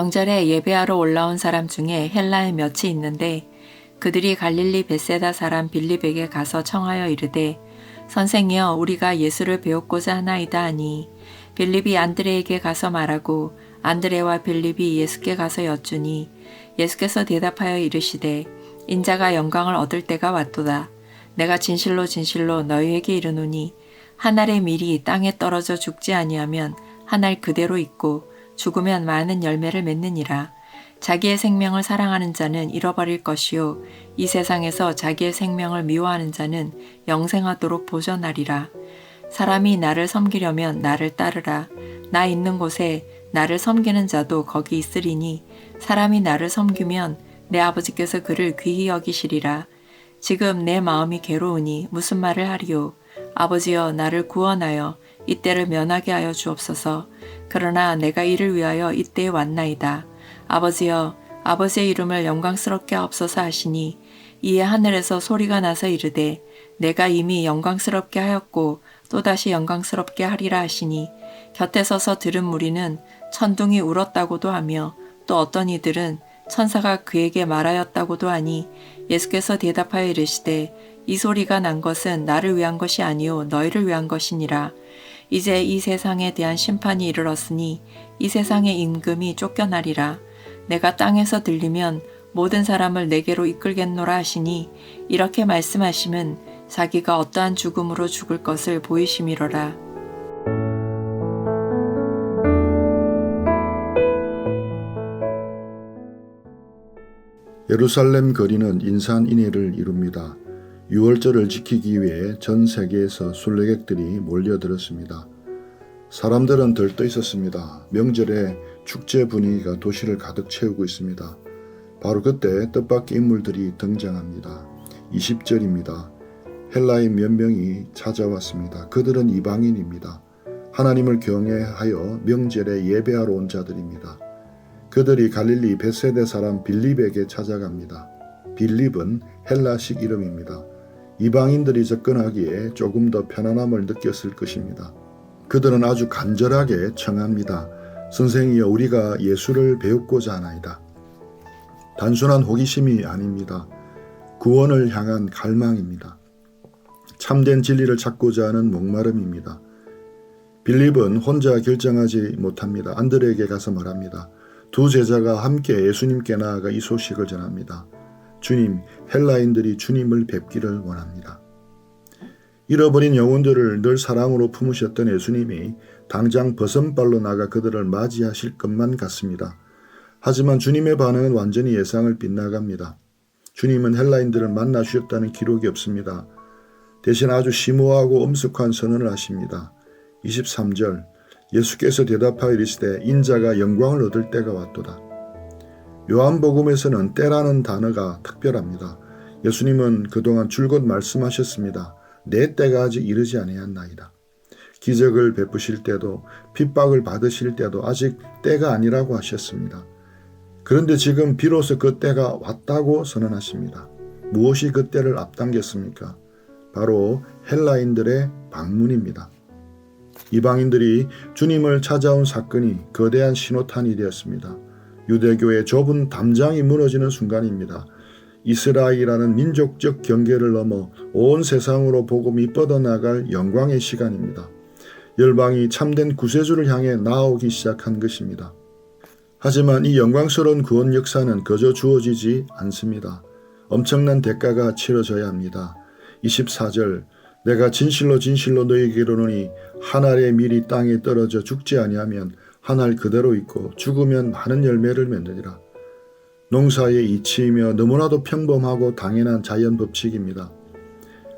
명절에 예배하러 올라온 사람 중에 헬라인 몇이 있는데 그들이 갈릴리 벳세다 사람 빌립에게 가서 청하여 이르되 선생이여 우리가 예수를 배웠고자 하나이다 하니 빌립이 안드레에게 가서 말하고 안드레와 빌립이 예수께 가서 여쭈니 예수께서 대답하여 이르시되 인자가 영광을 얻을 때가 왔도다. 내가 진실로 진실로 너희에게 이르노니 한 알의 밀이 땅에 떨어져 죽지 아니하면 한 알 그대로 있고 죽으면 많은 열매를 맺느니라. 자기의 생명을 사랑하는 자는 잃어버릴 것이요 이 세상에서 자기의 생명을 미워하는 자는 영생하도록 보존하리라. 사람이 나를 섬기려면 나를 따르라. 나 있는 곳에 나를 섬기는 자도 거기 있으리니 사람이 나를 섬기면 내 아버지께서 그를 귀히 여기시리라. 지금 내 마음이 괴로우니 무슨 말을 하리요. 아버지여 나를 구원하여 이때를 면하게 하여 주옵소서. 그러나 내가 이를 위하여 이때에 왔나이다. 아버지여 아버지의 이름을 영광스럽게 하옵소서 하시니 이에 하늘에서 소리가 나서 이르되 내가 이미 영광스럽게 하였고 또다시 영광스럽게 하리라 하시니 곁에 서서 들은 무리는 천둥이 울었다고도 하며 또 어떤 이들은 천사가 그에게 말하였다고도 하니 예수께서 대답하여 이르시되 이 소리가 난 것은 나를 위한 것이 아니요 너희를 위한 것이니라. 이제 이 세상에 대한 심판이 이르렀으니 이 세상의 임금이 쫓겨나리라. 내가 땅에서 들리면 모든 사람을 내게로 이끌겠노라 하시니 이렇게 말씀하심은 자기가 어떠한 죽음으로 죽을 것을 보이심이로라. 예루살렘 거리는 인산인해를 이룹니다. 유월절을 지키기 위해 전 세계에서 순례객들이 몰려들었습니다. 사람들은 들떠 있었습니다. 명절에 축제 분위기가 도시를 가득 채우고 있습니다. 바로 그때 뜻밖의 인물들이 등장합니다. 20절입니다. 헬라인 몇 명이 찾아왔습니다. 그들은 이방인입니다. 하나님을 경외하여 명절에 예배하러 온 자들입니다. 그들이 갈릴리 벳세다 사람 빌립에게 찾아갑니다. 빌립은 헬라식 이름입니다. 이방인들이 접근하기에 조금 더 편안함을 느꼈을 것입니다. 그들은 아주 간절하게 청합니다. 선생이여 우리가 예수를 배우고자 하나이다. 단순한 호기심이 아닙니다. 구원을 향한 갈망입니다. 참된 진리를 찾고자 하는 목마름입니다. 빌립은 혼자 결정하지 못합니다. 안드레에게 가서 말합니다. 두 제자가 함께 예수님께 나아가 이 소식을 전합니다. 주님, 헬라인들이 주님을 뵙기를 원합니다. 잃어버린 영혼들을 늘 사랑으로 품으셨던 예수님이 당장 버선발로 나가 그들을 맞이하실 것만 같습니다. 하지만 주님의 반응은 완전히 예상을 빗나갑니다. 주님은 헬라인들을 만나 주셨다는 기록이 없습니다. 대신 아주 심오하고 엄숙한 선언을 하십니다. 23절 예수께서 대답하여 이르시되 인자가 영광을 얻을 때가 왔도다. 요한복음에서는 때라는 단어가 특별합니다. 예수님은 그동안 줄곧 말씀하셨습니다. 내 때가 아직 이르지 아니하나이다. 기적을 베푸실 때도 핍박을 받으실 때도 아직 때가 아니라고 하셨습니다. 그런데 지금 비로소 그 때가 왔다고 선언하십니다. 무엇이 그 때를 앞당겼습니까? 바로 헬라인들의 방문입니다. 이방인들이 주님을 찾아온 사건이 거대한 신호탄이 되었습니다. 유대교의 좁은 담장이 무너지는 순간입니다. 이스라엘이라는 민족적 경계를 넘어 온 세상으로 복음이 뻗어나갈 영광의 시간입니다. 열방이 참된 구세주를 향해 나아오기 시작한 것입니다. 하지만 이 영광스러운 구원 역사는 그저 주어지지 않습니다. 엄청난 대가가 치러져야 합니다. 24절 내가 진실로 진실로 너희에게 이르노니 한 알의 밀이 땅에 떨어져 죽지 아니하면 한 알 그대로 있고 죽으면 많은 열매를 맺느니라. 농사의 이치이며 너무나도 평범하고 당연한 자연 법칙입니다.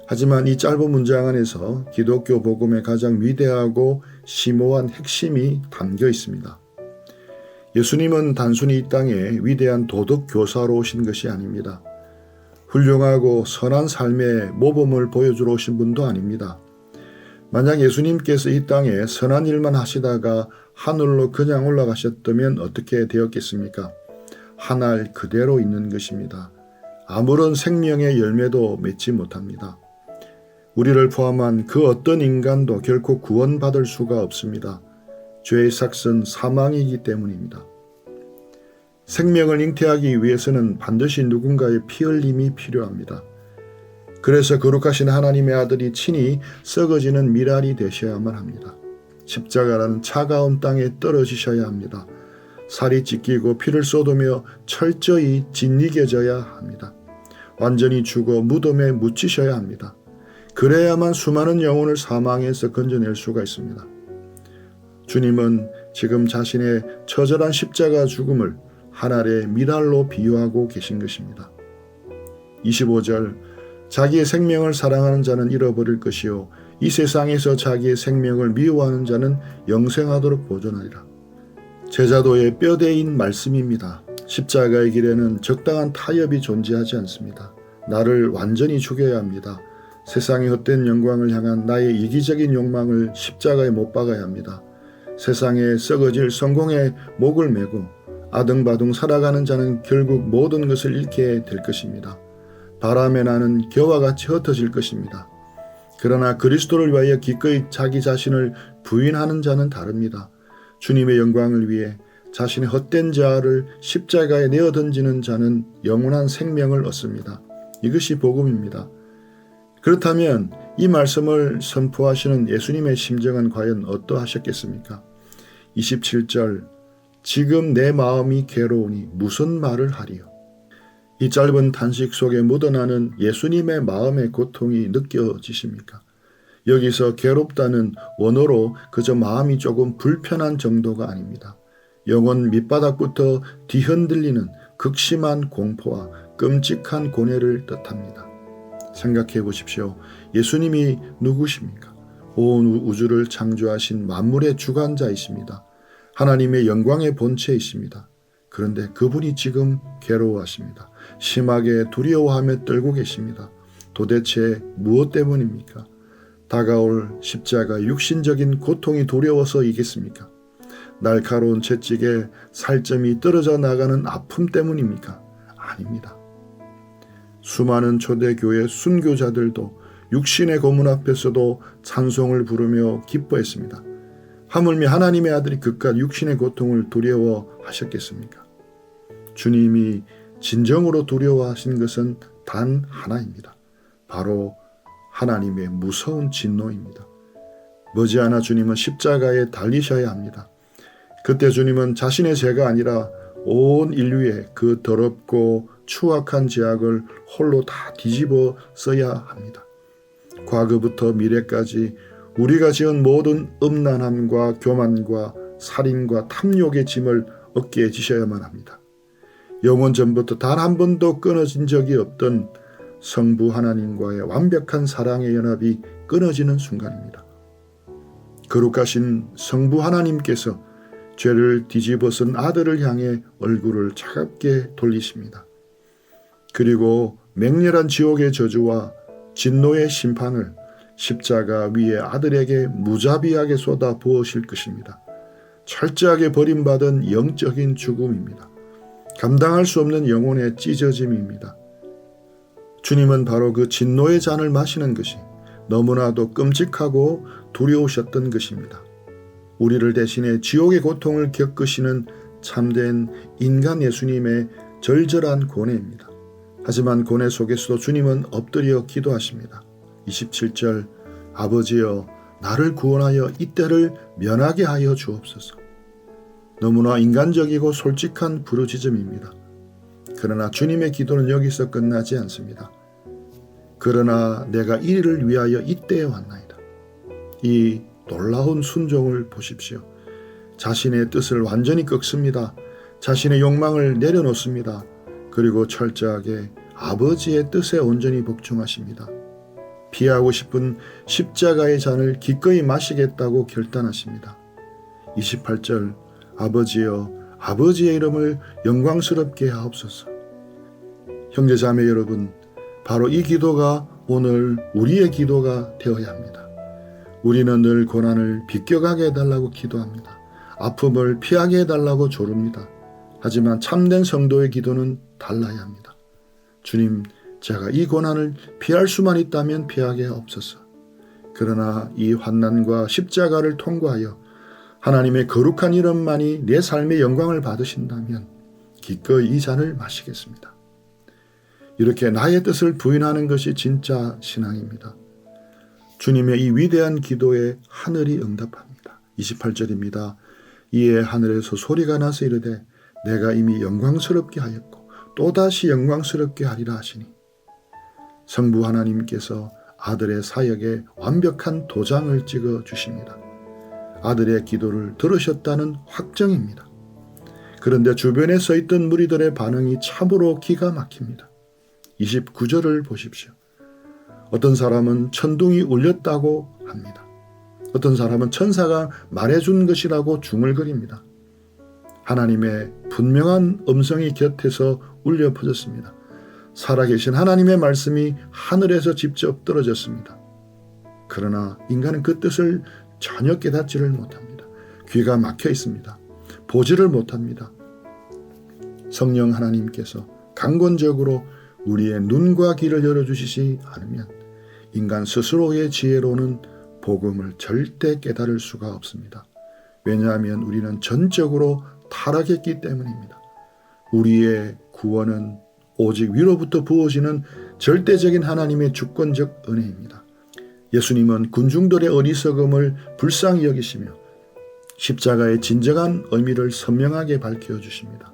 하지만 이 짧은 문장 안에서 기독교 복음의 가장 위대하고 심오한 핵심이 담겨 있습니다. 예수님은 단순히 이 땅에 위대한 도덕 교사로 오신 것이 아닙니다. 훌륭하고 선한 삶의 모범을 보여주러 오신 분도 아닙니다. 만약 예수님께서 이 땅에 선한 일만 하시다가 하늘로 그냥 올라가셨다면 어떻게 되었겠습니까? 한 알 그대로 있는 것입니다. 아무런 생명의 열매도 맺지 못합니다. 우리를 포함한 그 어떤 인간도 결코 구원받을 수가 없습니다. 죄의 삭은 사망이기 때문입니다. 생명을 잉태하기 위해서는 반드시 누군가의 피 흘림이 필요합니다. 그래서 거룩하신 하나님의 아들이 친히 썩어지는 미랄이 되셔야만 합니다. 십자가라는 차가운 땅에 떨어지셔야 합니다. 살이 찢기고 피를 쏟으며 철저히 짓이겨져야 합니다. 완전히 죽어 무덤에 묻히셔야 합니다. 그래야만 수많은 영혼을 사망에서 건져낼 수가 있습니다. 주님은 지금 자신의 처절한 십자가 죽음을 한 알의 미랄로 비유하고 계신 것입니다. 25절 자기의 생명을 사랑하는 자는 잃어버릴 것이요 이 세상에서 자기의 생명을 미워하는 자는 영생하도록 보존하리라. 제자도의 뼈대인 말씀입니다. 십자가의 길에는 적당한 타협이 존재하지 않습니다. 나를 완전히 죽여야 합니다. 세상의 헛된 영광을 향한 나의 이기적인 욕망을 십자가에 못 박아야 합니다. 세상에 썩어질 성공에 목을 메고 아등바등 살아가는 자는 결국 모든 것을 잃게 될 것입니다. 바람에 나는 겨와 같이 흩어질 것입니다. 그러나 그리스도를 위하여 기꺼이 자기 자신을 부인하는 자는 다릅니다. 주님의 영광을 위해 자신의 헛된 자아를 십자가에 내어 던지는 자는 영원한 생명을 얻습니다. 이것이 복음입니다. 그렇다면 이 말씀을 선포하시는 예수님의 심정은 과연 어떠하셨겠습니까? 27절 지금 내 마음이 괴로우니 무슨 말을 하리요. 이 짧은 탄식 속에 묻어나는 예수님의 마음의 고통이 느껴지십니까? 여기서 괴롭다는 원어로 그저 마음이 조금 불편한 정도가 아닙니다. 영혼 밑바닥부터 뒤흔들리는 극심한 공포와 끔찍한 고뇌를 뜻합니다. 생각해 보십시오. 예수님이 누구십니까? 온 우주를 창조하신 만물의 주관자이십니다. 하나님의 영광의 본체이십니다. 그런데 그분이 지금 괴로워하십니다. 심하게 두려워하며 떨고 계십니다. 도대체 무엇 때문입니까? 다가올 십자가 육신적인 고통이 두려워서이겠습니까? 날카로운 채찍에 살점이 떨어져 나가는 아픔 때문입니까? 아닙니다. 수많은 초대교회 순교자들도 육신의 고문 앞에서도 찬송을 부르며 기뻐했습니다. 하물며 하나님의 아들이 그깟 육신의 고통을 두려워하셨겠습니까? 주님이 진정으로 두려워하신 것은 단 하나입니다. 바로 하나님의 무서운 진노입니다. 머지않아 주님은 십자가에 달리셔야 합니다. 그때 주님은 자신의 죄가 아니라 온 인류의 그 더럽고 추악한 죄악을 홀로 다 뒤집어 써야 합니다. 과거부터 미래까지 우리가 지은 모든 음란함과 교만과 살인과 탐욕의 짐을 어깨에 지셔야만 합니다. 영원 전부터 단 한 번도 끊어진 적이 없던 성부 하나님과의 완벽한 사랑의 연합이 끊어지는 순간입니다. 거룩하신 성부 하나님께서 죄를 뒤집어쓴 아들을 향해 얼굴을 차갑게 돌리십니다. 그리고 맹렬한 지옥의 저주와 진노의 심판을 십자가 위에 아들에게 무자비하게 쏟아 부으실 것입니다. 철저하게 버림받은 영적인 죽음입니다. 감당할 수 없는 영혼의 찢어짐입니다. 주님은 바로 그 진노의 잔을 마시는 것이 너무나도 끔찍하고 두려우셨던 것입니다. 우리를 대신해 지옥의 고통을 겪으시는 참된 인간 예수님의 절절한 고뇌입니다. 하지만 고뇌 속에서도 주님은 엎드려 기도하십니다. 27절 아버지여 나를 구원하여 이때를 면하게 하여 주옵소서. 너무나 인간적이고 솔직한 부르짖음입니다. 그러나 주님의 기도는 여기서 끝나지 않습니다. 그러나 내가 이 일을 위하여 이때에 왔나이다. 이 놀라운 순종을 보십시오. 자신의 뜻을 완전히 꺾습니다. 자신의 욕망을 내려놓습니다. 그리고 철저하게 아버지의 뜻에 온전히 복종하십니다. 피하고 싶은 십자가의 잔을 기꺼이 마시겠다고 결단하십니다. 28절 아버지여 아버지의 이름을 영광스럽게 하옵소서. 형제자매 여러분, 바로 이 기도가 오늘 우리의 기도가 되어야 합니다. 우리는 늘 고난을 비껴가게 해달라고 기도합니다. 아픔을 피하게 해달라고 조릅니다. 하지만 참된 성도의 기도는 달라야 합니다. 주님, 제가 이 고난을 피할 수만 있다면 피하게 하옵소서. 그러나 이 환난과 십자가를 통과하여 하나님의 거룩한 이름만이 내 삶의 영광을 받으신다면 기꺼이 이 잔을 마시겠습니다. 이렇게 나의 뜻을 부인하는 것이 진짜 신앙입니다. 주님의 이 위대한 기도에 하늘이 응답합니다. 28절입니다. 이에 하늘에서 소리가 나서 이르되 내가 이미 영광스럽게 하였고 또다시 영광스럽게 하리라 하시니 성부 하나님께서 아들의 사역에 완벽한 도장을 찍어 주십니다. 아들의 기도를 들으셨다는 확정입니다. 그런데 주변에 서 있던 무리들의 반응이 참으로 기가 막힙니다. 29절을 보십시오. 어떤 사람은 천둥이 울렸다고 합니다. 어떤 사람은 천사가 말해준 것이라고 중얼거립니다. 하나님의 분명한 음성이 곁에서 울려 퍼졌습니다. 살아계신 하나님의 말씀이 하늘에서 직접 떨어졌습니다. 그러나 인간은 그 뜻을 전혀 깨닫지를 못합니다. 귀가 막혀 있습니다. 보지를 못합니다. 성령 하나님께서 강권적으로 우리의 눈과 귀를 열어주시지 않으면 인간 스스로의 지혜로는 복음을 절대 깨달을 수가 없습니다. 왜냐하면 우리는 전적으로 타락했기 때문입니다. 우리의 구원은 오직 위로부터 부어지는 절대적인 하나님의 주권적 은혜입니다. 예수님은 군중들의 어리석음을 불쌍히 여기시며 십자가의 진정한 의미를 선명하게 밝혀주십니다.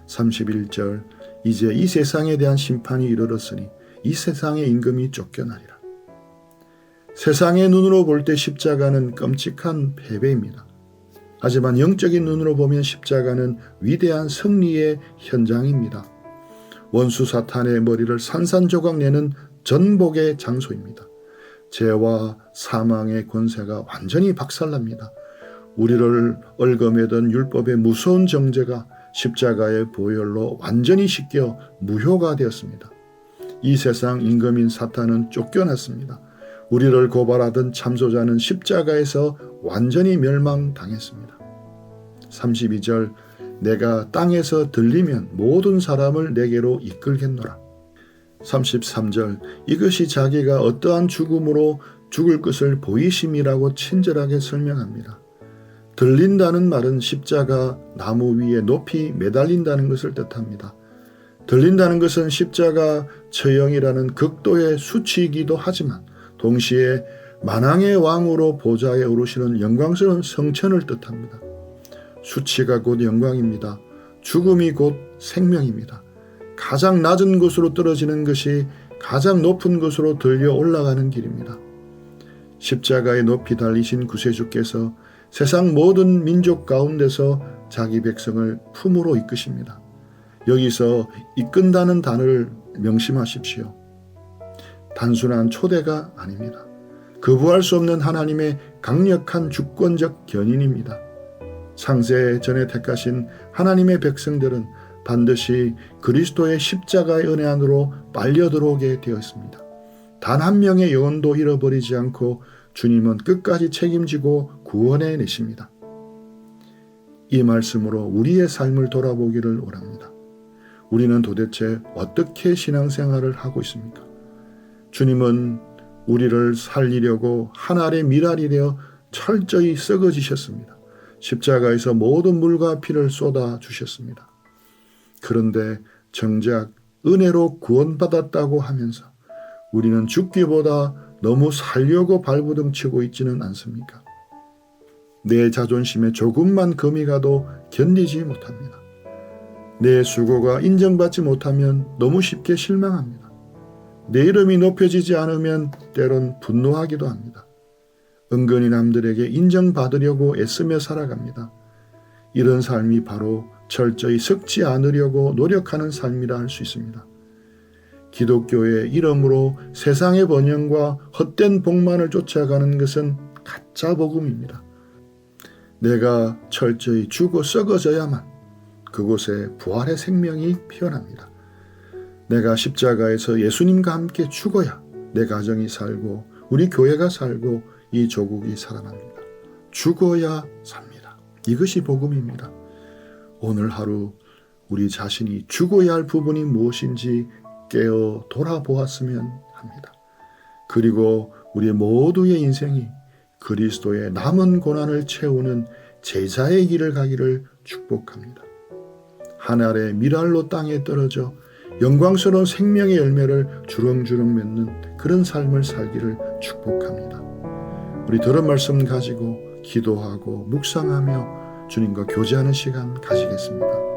31절 이제 이 세상에 대한 심판이 이르렀으니 이 세상의 임금이 쫓겨나리라. 세상의 눈으로 볼 때 십자가는 끔찍한 패배입니다. 하지만 영적인 눈으로 보면 십자가는 위대한 승리의 현장입니다. 원수 사탄의 머리를 산산조각 내는 전복의 장소입니다. 죄와 사망의 권세가 완전히 박살납니다. 우리를 얽어매던 율법의 무서운 정죄가 십자가의 보혈로 완전히 씻겨 무효가 되었습니다. 이 세상 임금인 사탄은 쫓겨났습니다. 우리를 고발하던 참소자는 십자가에서 완전히 멸망당했습니다. 32절 내가 땅에서 들리면 모든 사람을 내게로 이끌겠노라. 33절 이것이 자기가 어떠한 죽음으로 죽을 것을 보이심이라고 친절하게 설명합니다. 들린다는 말은 십자가 나무 위에 높이 매달린다는 것을 뜻합니다. 들린다는 것은 십자가 처형이라는 극도의 수치이기도 하지만 동시에 만왕의 왕으로 보좌에 오르시는 영광스러운 성천을 뜻합니다. 수치가 곧 영광입니다. 죽음이 곧 생명입니다. 가장 낮은 곳으로 떨어지는 것이 가장 높은 곳으로 들려 올라가는 길입니다. 십자가에 높이 달리신 구세주께서 세상 모든 민족 가운데서 자기 백성을 품으로 이끄십니다. 여기서 이끈다는 단어를 명심하십시오. 단순한 초대가 아닙니다. 거부할 수 없는 하나님의 강력한 주권적 견인입니다. 창세 전에 택하신 하나님의 백성들은 반드시 그리스도의 십자가의 은혜 안으로 빨려 들어오게 되어 있습니다. 단 한 명의 영혼도 잃어버리지 않고 주님은 끝까지 책임지고 구원해 내십니다. 이 말씀으로 우리의 삶을 돌아보기를 원합니다. 우리는 도대체 어떻게 신앙생활을 하고 있습니까? 주님은 우리를 살리려고 한 알의 밀알이 되어 철저히 썩어지셨습니다. 십자가에서 모든 물과 피를 쏟아 주셨습니다. 그런데 정작 은혜로 구원받았다고 하면서 우리는 죽기보다 너무 살려고 발부둥치고 있지는 않습니까? 내 자존심에 조금만 금이 가도 견디지 못합니다. 내 수고가 인정받지 못하면 너무 쉽게 실망합니다. 내 이름이 높여지지 않으면 때론 분노하기도 합니다. 은근히 남들에게 인정받으려고 애쓰며 살아갑니다. 이런 삶이 바로 철저히 썩지 않으려고 노력하는 삶이라 할 수 있습니다. 기독교의 이름으로 세상의 번영과 헛된 복만을 쫓아가는 것은 가짜 복음입니다. 내가 철저히 죽어 썩어져야만 그곳에 부활의 생명이 피어납니다. 내가 십자가에서 예수님과 함께 죽어야 내 가정이 살고 우리 교회가 살고 이 조국이 살아납니다. 죽어야 삽니다. 이것이 복음입니다. 오늘 하루 우리 자신이 죽어야 할 부분이 무엇인지 깨어 돌아보았으면 합니다. 그리고 우리 모두의 인생이 그리스도의 남은 고난을 채우는 제자의 길을 가기를 축복합니다. 하늘의 밀알로 땅에 떨어져 영광스러운 생명의 열매를 주렁주렁 맺는 그런 삶을 살기를 축복합니다. 우리 들은 말씀 가지고 기도하고 묵상하며 주님과 교제하는 시간 가지겠습니다.